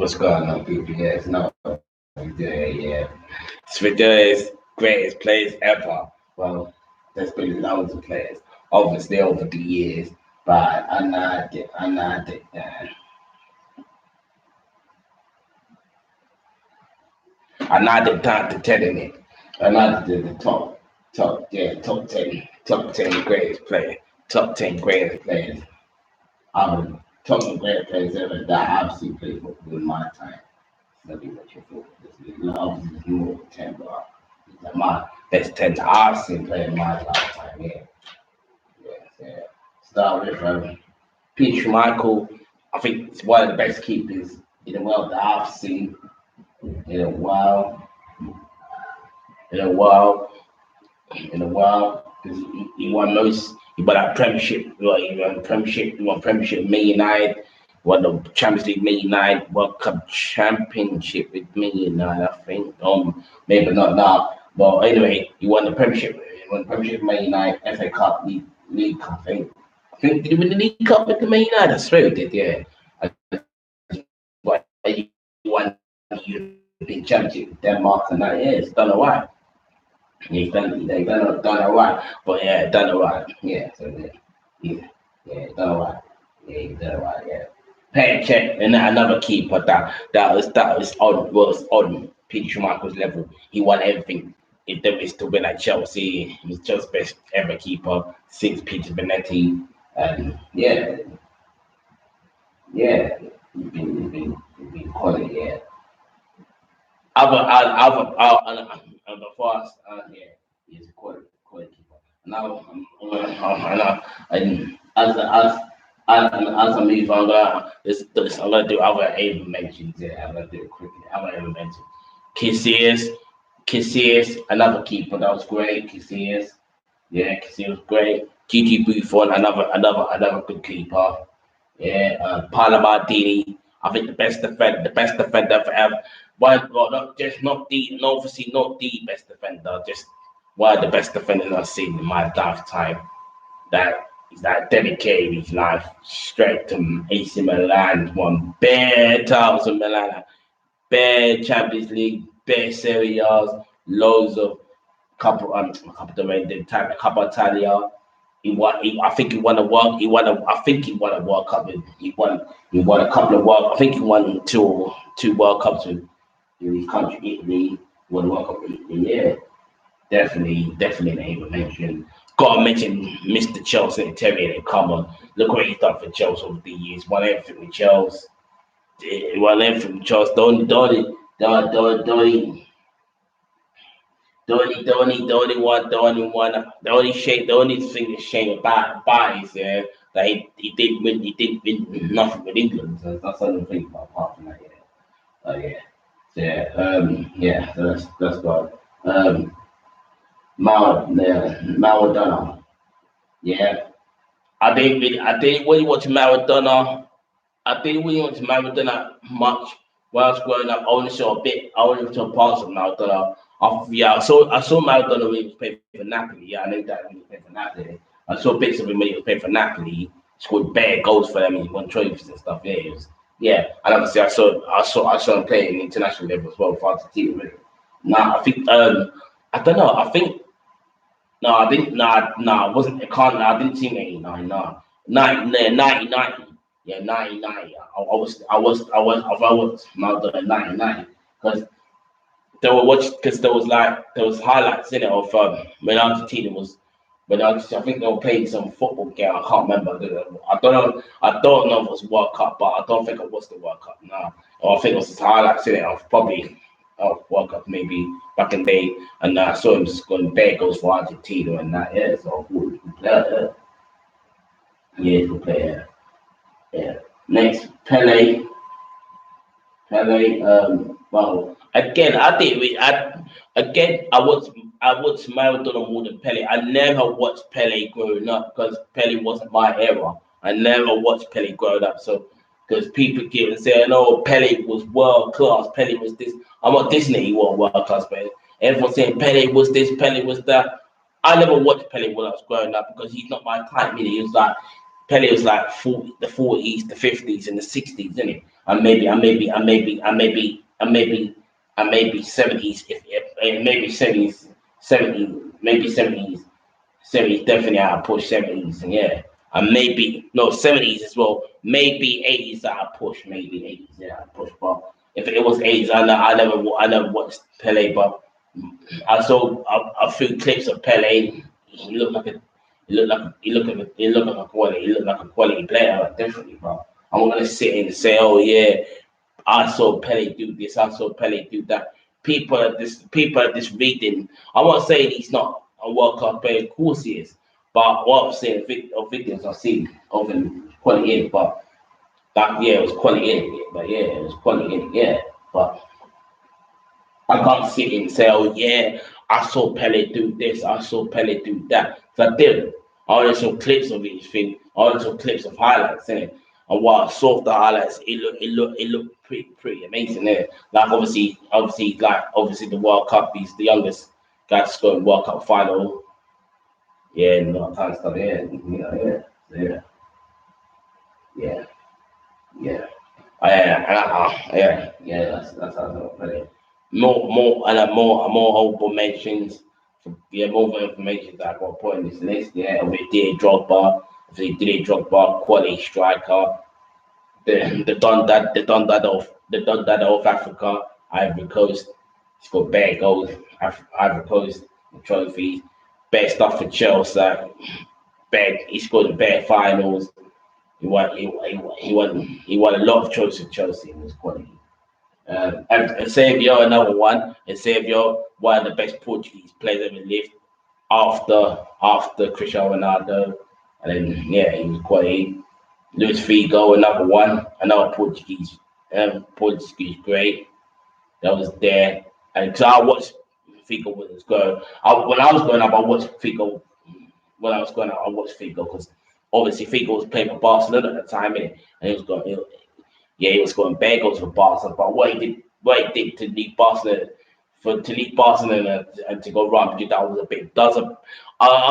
What's going on, people? Yeah, it's not yeah. Svidor is greatest players ever. Well, there's been loads of players, obviously over the years, but I'm not the top to telling it. I'm not the top 10 greatest players, top 10 greatest players. Top 10 greatest players ever that I've seen play football in my time. Maybe what you thought. Obviously, there's more than 10, but like my best 10 that I've seen play in my lifetime. Yeah. Start with Peter Michael. I think it's one of the best keepers in the world that I've seen in a while. In a while. Because he won most. He won that Premiership. He won Premiership. He won Premiership with Man United. Won the Champions League, Man United, World Cup Championship with Man United, I think. Maybe not now. But anyway, he won the Premiership. He won the Premiership with Man United, FA Cup, League Cup, I think. Did he win the League Cup with the Man United? I swear he did, yeah. But he won the European Championship with Denmark and that, yeah, it's done alright. He's done alright. But yeah, done alright. Yeah, so done alright. Yeah, he's done alright, yeah. Pay check and another keeper that was on Peter Schmeichel's level. He won everything. If there is to win at Chelsea, he's just best ever keeper since Peter Benetti. And yeah, he's been quality. Yeah. Other fast, yeah, he's a quality keeper. Now, and as I move on, I'm gonna do other able mentions. Yeah, I'm gonna do it quickly. Other able mentions. Casillas, another keeper that was great. Casillas was great. Gigi Buffon, another good keeper. Yeah, Paolo Maldini. I think the best defender ever. Obviously not the best defender, just one of the best defenders I've seen in my lifetime. That dedicated his life straight to AC Milan, won bare titles in Milan, bare Champions League, bare Serie A's, loads of couple Italia. I think he won a World. I think he won a World Cup. He won a couple of World. I think he won two World Cups with his country, Italy. Won a World Cup with Italy. Yeah, definitely name mention. Gotta mention Mr. Chelsea and Terry. Come on, look what he's done for Chelsea over the years. Won everything with Chelsea. Won everything with Chelsea. The only thing that's shame about is that he didn't win nothing with England. So that's the only thing apart from that. So that's good. Maradona. Yeah, I didn't really watch Maradona. I didn't really watch Maradona much when I was growing up. I only saw a bit. I only saw parts of Maradona. I saw Maradona when he was playing for Napoli. Yeah, I knew that when he was playing for Napoli. I saw bits of him when he was playing for Napoli. He scored bare goals for them. He won trophies and stuff. And obviously I saw him playing international level as well for Argentina. Really. Nah, I think I don't know. I think no, I didn't. Nah, it wasn't. I didn't see him 89. No, 1990. Yeah, 1990. I was Maradona in 1990 because there was highlights in it of when Argentina was I think they were playing some football game. I can't remember. I don't know if it was World Cup, but I don't think it was the World Cup. No, or I think it was just highlights in it of probably World Cup maybe back in the day, and I saw him scoring bare goals for Argentina and that. Yeah, so good player. Yeah, good player. Yeah. Next, Pele. Well, again, I watched Maradona more than Pele. I never watched Pele growing up because Pele wasn't my era. I never watched Pele growing up. So, because people keep saying, "Oh, Pele was world class. Pele was this." I'm not Disney. He was world class, but everyone's saying Pele was this, Pele was that. I never watched Pele when I was growing up because he's not my type. He was like Pele was like the 40s, the 50s, and the 60s, isn't it? and maybe 70s, if maybe 70s, 70s definitely I'll push 70s, and yeah. And maybe no 70s as well. Maybe 80s that I push, maybe 80s, yeah, I push. But if it was 80s, I never watched Pele, but I saw a few clips of Pele. He looked like a he looked like a quality player, definitely, bro. I'm not gonna sit and say, oh yeah, I saw Pele do this, I saw Pele do that. People are just reading. I won't say he's not a World Cup player, of course he is. But what I'm saying, victims I've seen of him quality in, but that yeah, it was quality in it, but yeah, it was quality in it, yeah. But I can't sit and say, oh yeah, I saw Pele do this, I saw Pele do that. So I didn't. I only saw clips of each thing. I only saw clips of highlights in it. And what I saw of the highlights, it looked pretty amazing there. Like obviously the World Cup, he's the youngest guy to score in World Cup final. Yeah, no kind of stuff. Yeah, yeah. Yeah. That's how I put it. More honorable mentions. Yeah, more information that I got put in this list. Yeah, we did Drogba. Obviously, Didier Drogba, quality striker. The Don Dada of Africa, Ivory Coast. He's got bad goals. Ivory Coast trophies. Bad stuff for Chelsea. Bad. He scored in bad finals. He won a lot of trophies for Chelsea in his quality. And Eusebio, another one. Eusebio, one of the best Portuguese players ever lived after Cristiano Ronaldo. And then, yeah, he was quality. Luis Figo, another one, another Portuguese great that was there. And so I watched Figo when it was going. When I was growing up, I watched Figo. When I was growing up, I watched Figo because obviously Figo was playing for Barcelona at the time, and he was going. He was scoring bad goals for Barcelona. But what he did to leave Barcelona, to leave Barcelona and to go Real Madrid, that was a bit. I'm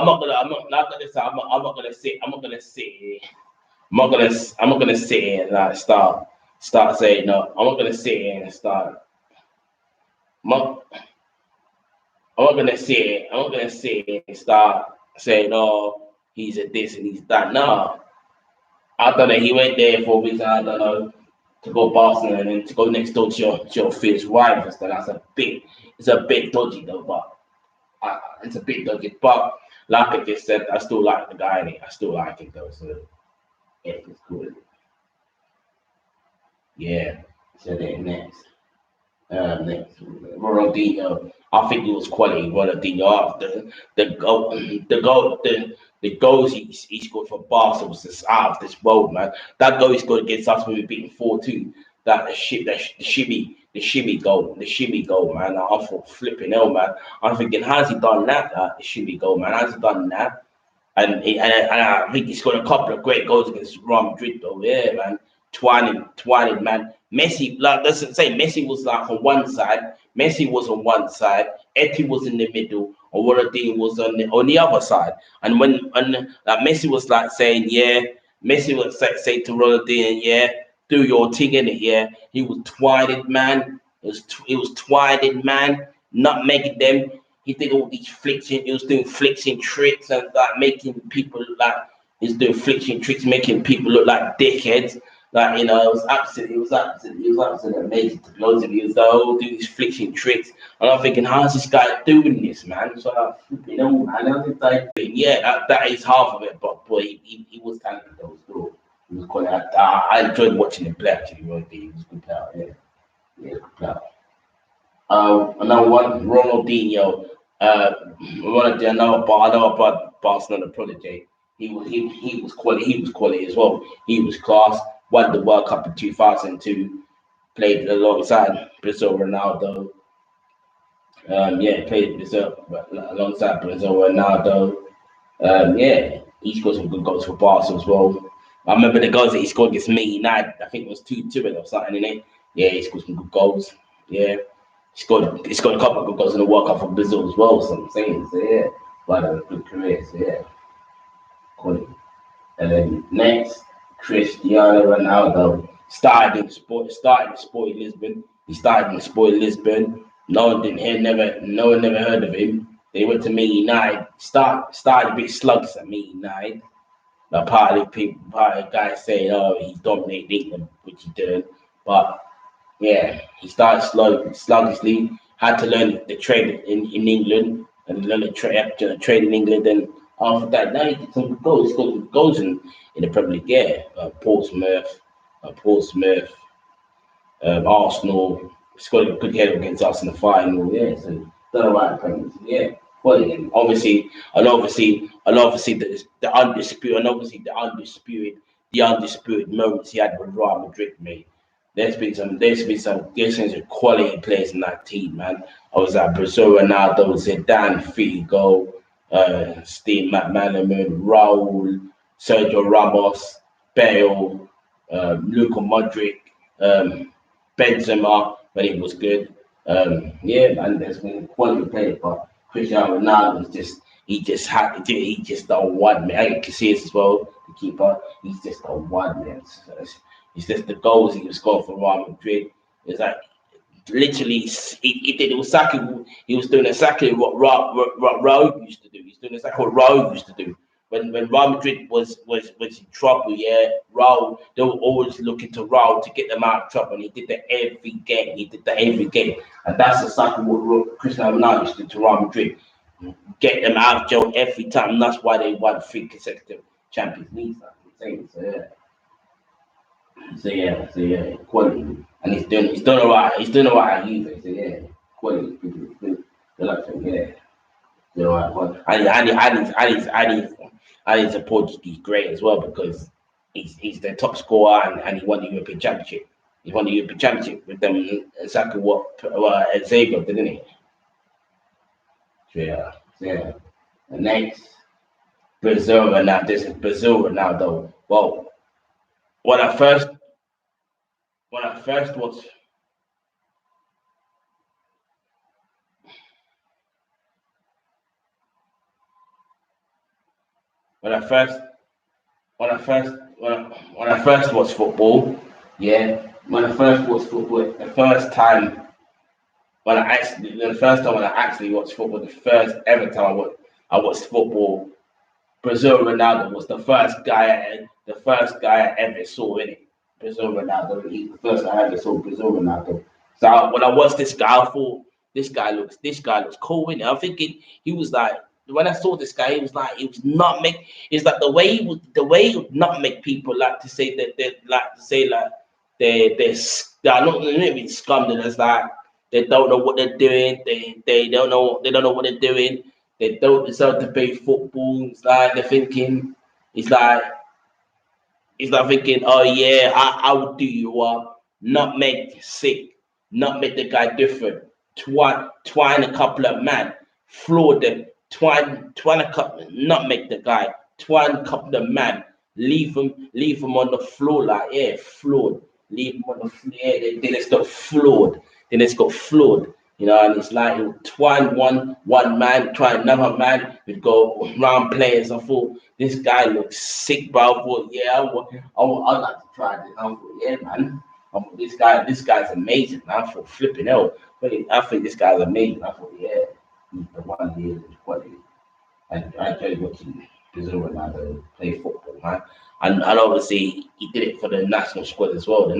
not gonna say. I'm not gonna sit here and like start saying no. I'm not gonna sit here and start. I'm not, I'm not gonna sit here. I'm not gonna sit here and start saying, "Oh, he's a this and he's that." No, I don't know. He went there for a reason. I don't know, to go Barcelona and then to go next door to your fierce rivals. Then it's a bit dodgy though. But it's a bit dodgy. But like I just said, I still like the guy. I still like him though. So yeah, it's cool. Yeah. So then next, Ronaldinho. I think it was quality. Ronaldinho. The goals he scored for Barca was just out of this world, man. That goal he scored against us when we beat him 4-2. The shimmy goal, man. I thought flipping hell, man. I'm thinking, how's he done that? The shimmy goal, man. How's he done that? And I think he scored a couple of great goals against Real Madrid, though. Yeah, man. Twining, man. Messi, like, let's say Messi was like on one side. Messi was on one side. Eti was in the middle. And Ronaldinho was on the other side. And Messi was like saying, yeah. Messi would say to Ronaldinho, yeah, do your thing in it, yeah. He was twining, man. It was twining, man. Not making them. He did all these fliction. He was doing fliction tricks and like making people look like he's doing fliction tricks, making people look like dickheads. Like it was absolutely amazing to be honest with you. He was like, oh, do these fliction tricks, and I'm thinking, how's this guy doing this, man? So you know, man, I was like, yeah, that is half of it, but boy, he was talented. That was good. He was quite. I enjoyed watching him play. Actually, he was a good player. Yeah, good player. Another one, Ronaldinho. Another Barcelona prodigy. He was quality. He was quality as well. He was class. Won the World Cup in 2002. Played alongside Brazil Ronaldo. Played Brazil alongside Brazil Ronaldo. He scored some good goals for Barca as well. I remember the goals that he scored against Me United. I think it was 2-2 or something in it. Yeah, he scored some good goals. Yeah. He scored a couple of good goals in the World Cup for Brazil as well, so I'm saying. So yeah. But a good career, so yeah. Quality. And then next, Cristiano Ronaldo. Started in Sporting Lisbon. He started in Sporting Lisbon. No one never heard of him. They went to Man United. Started a bit slugs at Man United. Now, part of the guys saying, "Oh, he's dominated England," which he didn't. But yeah, he started sluggishly. Had to learn the trade in England and learn the trade in England. And after that, now he did some good goals. He scored good goals in the Premier League. Yeah, Portsmouth, Arsenal. Scored a good game against us in the final. Yeah, so done all right. Premier League. Yeah. Well, again, obviously, the undisputed moments he had with Real Madrid, mate. There's been some quality players in that team, man. I was at Brazil, Ronaldo, Zidane, Figo, Steve McManaman, Raul, Sergio Ramos, Bale, Luka Modric, Benzema when he was good. Yeah, man, there's been quality players, but Cristiano Ronaldo he just don't want me. I can see it as well, the keeper. He's just don't want me. It's just the goals he was scoring for Real Madrid. It's like literally he did exactly he was doing exactly what Raul used to do. He's doing exactly what Raul used to do. When Real Madrid was in trouble, yeah, Raul, they were always looking to Raul to get them out of trouble, and he did that every game. And that's exactly what Cristiano Ronaldo used to do to Real Madrid, get them out of jail every time. And that's why they won 3 consecutive Champions Leagues. So yeah, quality, and he's done all right. He's doing all right at Juve. So yeah, quality, good luck to him. Yeah, doing all right. Well, and he's a Portuguese great as well because he's the top scorer and he won the European Championship. He won the European Championship with them exactly what Xavier did, didn't he? So yeah. The next Brazil Ronaldo. This is Brazil Ronaldo. Well, when I first was when I first when I first watched football, yeah, when I first watched football, the first time when I actually watched football, the first ever time I watched football, Brazil Ronaldo was the first guy I ever saw in it. Brazil Ronaldo, he's the first guy I ever saw Brazil Ronaldo. So when I watched this guy, I thought this guy looks cool in it. I'm thinking he was like when I saw this guy, he was not make. It's like the way he would not make people like to say that they're not even scum. It's like they don't know what they're doing. They don't know what they're doing. They don't deserve to play football. It's like they're thinking. It's like thinking, oh yeah, I would do you up, not make sick, not make the guy different, twine a couple of man, floor them, twine a couple, not make the guy, twine a couple of man, leave him on the floor like yeah, floored, leave him on the floor, yeah, then it's got floored, You know, and it's like it would twine one man, try another man, we'd go round players. I thought this guy looks sick, bro. I thought, yeah, I'd like to try this. I thought, yeah, man. I thought, this guy's amazing. Man. I thought flipping hell. I think this guy's amazing. I thought, yeah, he's the one here is quality. I enjoy watching Brazil Ronaldo play football, man. And obviously he did it for the national squad as well.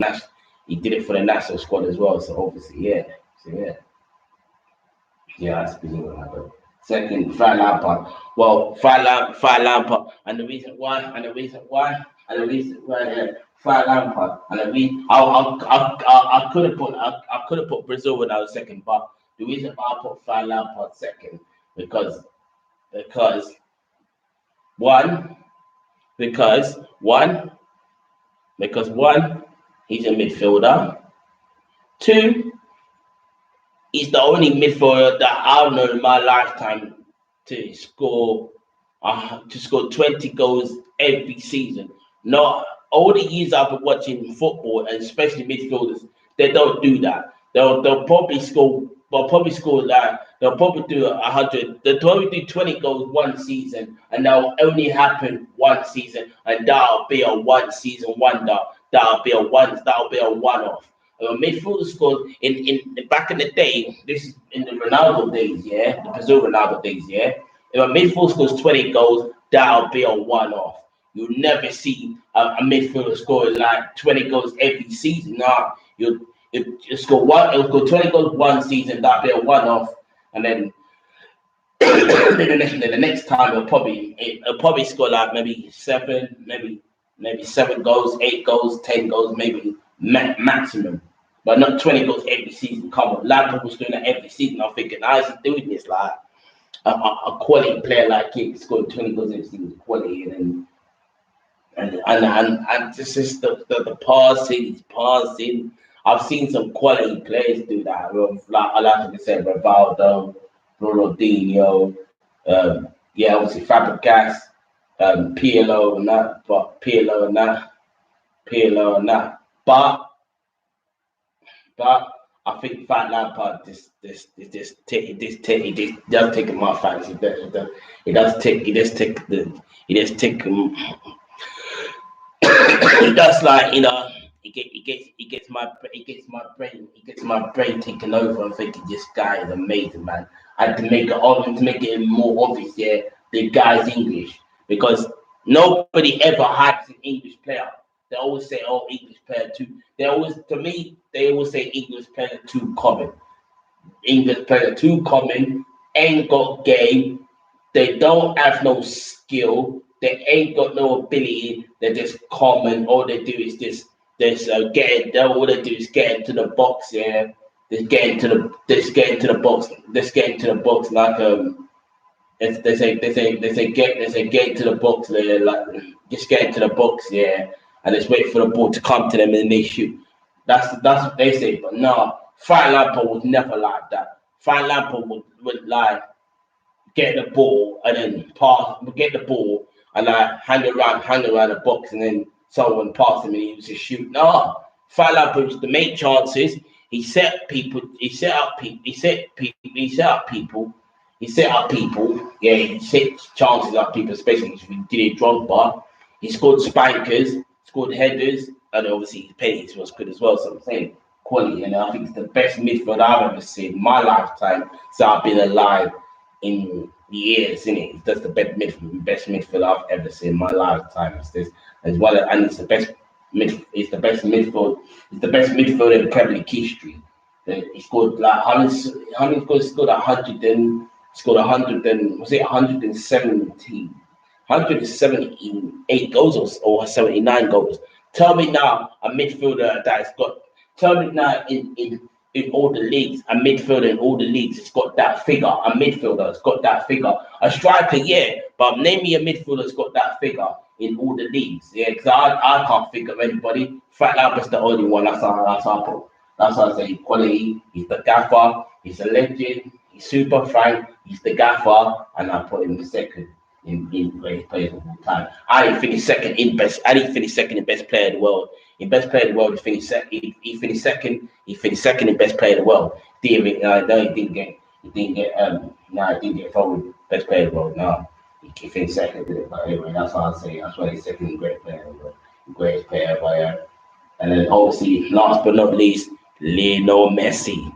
He did it for the national squad as well. So obviously, yeah. So yeah. Yeah, that's Brazil Ronaldo. Second, Frank Lampard. Well, Frank Lampard, and the reason why, yeah, Frank Lampard, and the reason I could have put Brazil Ronaldo second, but the reason why I put Frank Lampard second because one because one he's a midfielder. Two, he's the only midfielder that I've known in my lifetime to score 20 goals every season. Not all the years I've been watching football, and especially midfielders, they don't do that. They'll probably score. They'll probably do 100. They'll probably do 20 goals one season, and that'll only happen one season, and that'll be a one season wonder. that'll be a one-off. A midfielder scored in back in the day. This is in the Ronaldo days, yeah, the Brazil Ronaldo days, yeah. If a midfielder scores 20 goals, that'll be a one-off. You'll never see a midfielder scoring like 20 goals every season. Nah, you score one, it'll score 20 goals one season, that'll be a one-off, and then then the next time it'll probably score like maybe seven, maybe 7 goals, 8 goals, 10 goals, maybe maximum, but not 20 goals every season. Come on, Lampard was doing that every season. I'm thinking, how is he doing this? Like a quality player like him scoring 20 goals every season, quality, and this is the passing. I've seen some quality players do that. Like I like to say, Rivaldo, Ronaldinho, yeah, obviously Fabregas, Pirlo and that, Pirlo and that. But I think Fat Lampard this does take him off fantasy. It does take he does, like, he gets my brain taken over. I'm thinking this guy is amazing, man. I had to make it more obvious. Yeah, the guy's English, because nobody ever hypes an English player. They always say, "Oh, English player too." They always say English player too common. English player too common, ain't got game. They don't have no skill. They ain't got no ability. They're just common. All they do is all they do is get into the box. Yeah, just get into the box. Just get into the box like they say get into the box. Like, just get into the box. Yeah, and just wait for the ball to come to them and then they shoot. That's what they say. But no, Frank Lampard was never like that. Frank Lampard would like get the ball and then get the ball and like hang around the box, and then someone pass him and he was just shoot. No, Frank Lampard was to make chances. He set up people. Yeah, he set chances up people, especially if he did it Drogba. He scored spankers, scored headers, and obviously his penalties was good as well. So I'm saying quality, and I think it's the best midfield I've ever seen in my lifetime. So I've been alive in years, innit? That's the best midfield I've ever seen in my lifetime. It's this as well, and it's the best midfield. It's the best midfield in Premier League history. He scored like how many goals? He scored 100 and scored 100 and was it 178 goals or 79 goals? Tell me now a midfielder that's got. Tell me now in all the leagues, a midfielder in all the leagues has got that figure. A midfielder has got that figure. A striker, yeah, but name me a midfielder that's got that figure in all the leagues. Yeah, because I can't think of anybody. Frank Lampard's the only one. That's how I say quality. He's the gaffer. He's a legend. He's super Frank. He's the gaffer, and I put him second in great players of all time. I didn't finish second in best player in the world. In best player in the world, he finished second. He finished second. He finished second in best player in the world. No, he didn't get. He didn't get forward best player in the world. No, he finished second. But anyway, that's what I say. That's why he's second in great player in the world. Greatest player ever. And then obviously, last but not least, Lionel Messi.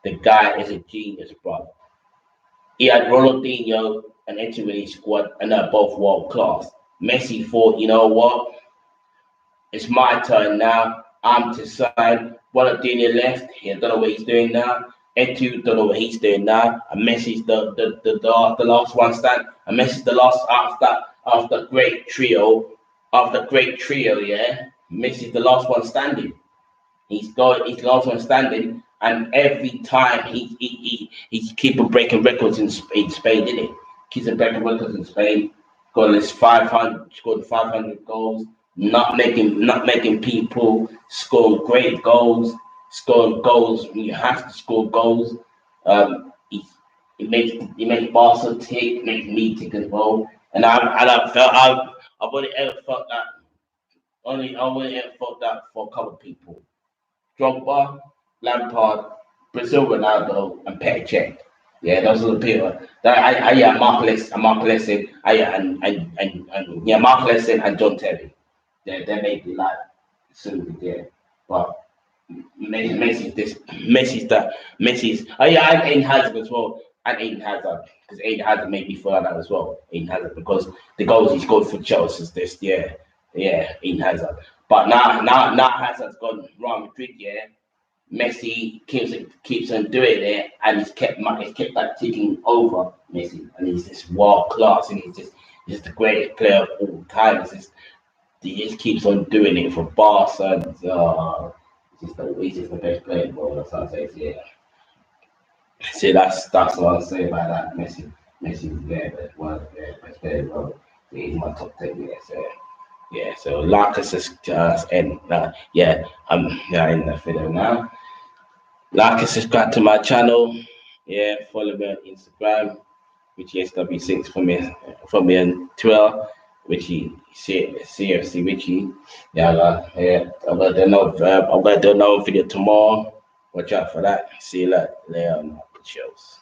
The guy is a genius, bro. He had Ronaldinho and Eto'o in his squad, and they're both world class. Messi thought, you know what? It's my turn now. I'm to sign. Ronaldinho left. He don't know what he's doing now. Eto'o don't know what he's doing now. And Messi's the last one stand. And Messi's the last after great trio. After great trio, yeah. Messi's the last one standing. He's the last one standing. And every time he's keeping breaking records in Spain, didn't he? Keeps breaking records in Spain. Scored 500 goals. Not making people score great goals. Scoring goals when you have to score goals. He makes Barca tick, makes me tick as well. And I've only ever felt that. I've only ever felt that for a couple of people. Drogba, Lampard, Brazil Ronaldo, and Petr Cech. Yeah, those are the people. That yeah, Mark Lesson, yeah, Mark Lesson and John Terry. They may be like soon, yeah. But Messi's. Oh yeah, and Aiden Hazard as well, and Aiden Hazard because Aiden Hazard made me feel like that as well. Aiden Hazard because the goals he scored for Chelsea is this, yeah, Aiden Hazard. But now Hazard's gone Real Madrid, yeah. Messi keeps on doing it, and he's kept like ticking over Messi, and he's just world class, and he's the greatest player of all time. He just keeps on doing it for Barca. And, he's just the best player in the world. That's what I say. So, yeah. See, that's what I say about that. Messi's there, but one of the best players in the world. So he's my top 10. Yeah, so yeah. So like us and yeah, in the video now. Like and subscribe to my channel. Yeah, follow me on Instagram, which is W6 for me on Twitter, which is CFC Richie. Yeah, I'm gonna do another video tomorrow. Watch out for that. See you later. Shows.